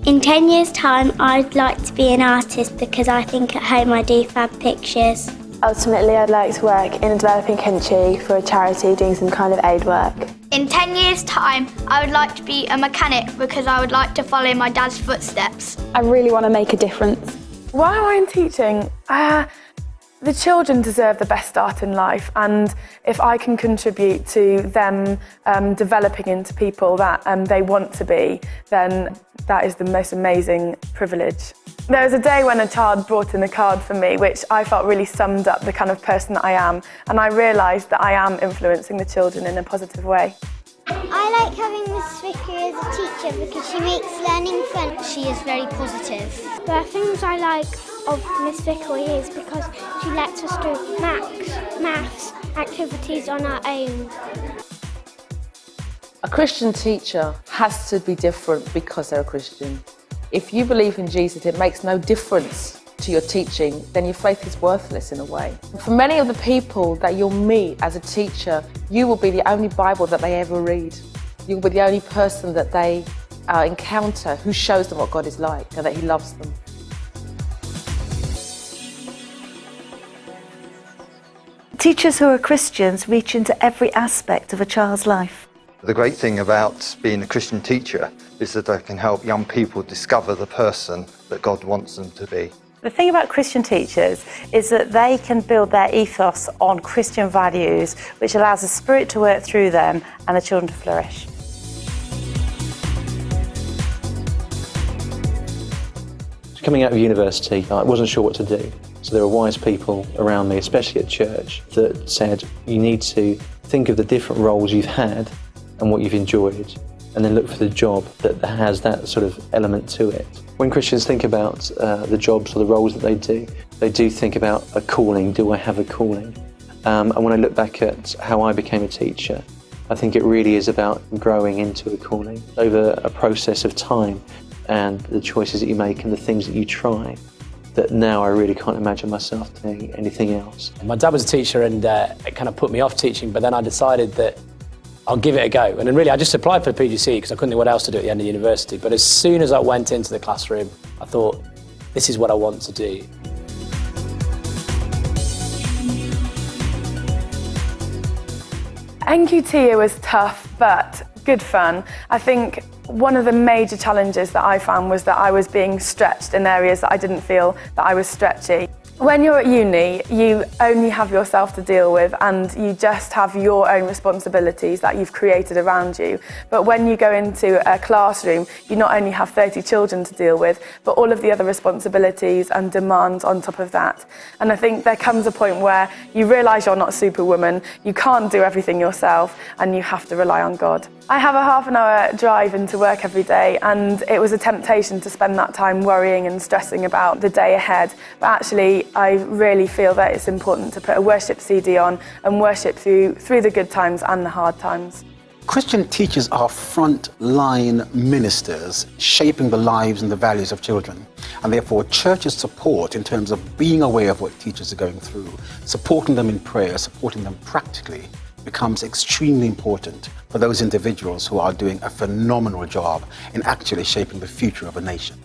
In 10 years' time, I'd like to be an artist because I think at home I do fab pictures. Ultimately, I'd like to work in a developing country for a charity doing some kind of aid work. In 10 years' time, I would like to be a mechanic because I would like to follow my dad's footsteps. I really want to make a difference. Why am I in teaching? The children deserve the best start in life, and if I can contribute to them developing into people that they want to be, then that is the most amazing privilege. There was a day when a child brought in a card for me which I felt really summed up the kind of person that I am, and I realised that I am influencing the children in a positive way. I like having Miss Vicky as a teacher because she makes learning fun. She is very positive. There are things I like of Miss Vickery is because she lets us do maths activities on our own. A Christian teacher has to be different because they're a Christian. If you believe in Jesus, it makes no difference to your teaching, then your faith is worthless in a way. For many of the people that you'll meet as a teacher, you will be the only Bible that they ever read. You'll be the only person that they encounter who shows them what God is like and that He loves them. Teachers who are Christians reach into every aspect of a child's life. The great thing about being a Christian teacher is that I can help young people discover the person that God wants them to be. The thing about Christian teachers is that they can build their ethos on Christian values, which allows the Spirit to work through them and the children to flourish. Coming out of university, I wasn't sure what to do. So there were wise people around me, especially at church, that said you need to think of the different roles you've had and what you've enjoyed, and then look for the job that has that sort of element to it. When Christians think about the jobs or the roles that they do think about a calling. Do I have a calling? And when I look back at how I became a teacher, I think it really is about growing into a calling over a process of time and the choices that you make and the things that you try, that now I really can't imagine myself doing anything else. My dad was a teacher and it kind of put me off teaching, but then I decided that I'll give it a go. And then really I just applied for the PGCE because I couldn't think what else to do at the end of university. But as soon as I went into the classroom, I thought, this is what I want to do. NQT was tough, but good fun. I think one of the major challenges that I found was that I was being stretched in areas that I didn't feel that I was stretchy. When you're at uni, you only have yourself to deal with and you just have your own responsibilities that you've created around you. But when you go into a classroom, you not only have 30 children to deal with, but all of the other responsibilities and demands on top of that. And I think there comes a point where you realise you're not Superwoman, you can't do everything yourself, and you have to rely on God. I have a half-an-hour drive into work every day, and it was a temptation to spend that time worrying and stressing about the day ahead. But actually, I really feel that it's important to put a worship CD on and worship through the good times and the hard times. Christian teachers are front-line ministers shaping the lives and the values of children. And therefore, churches' support in terms of being aware of what teachers are going through, supporting them in prayer, supporting them practically, becomes extremely important for those individuals who are doing a phenomenal job in actually shaping the future of a nation.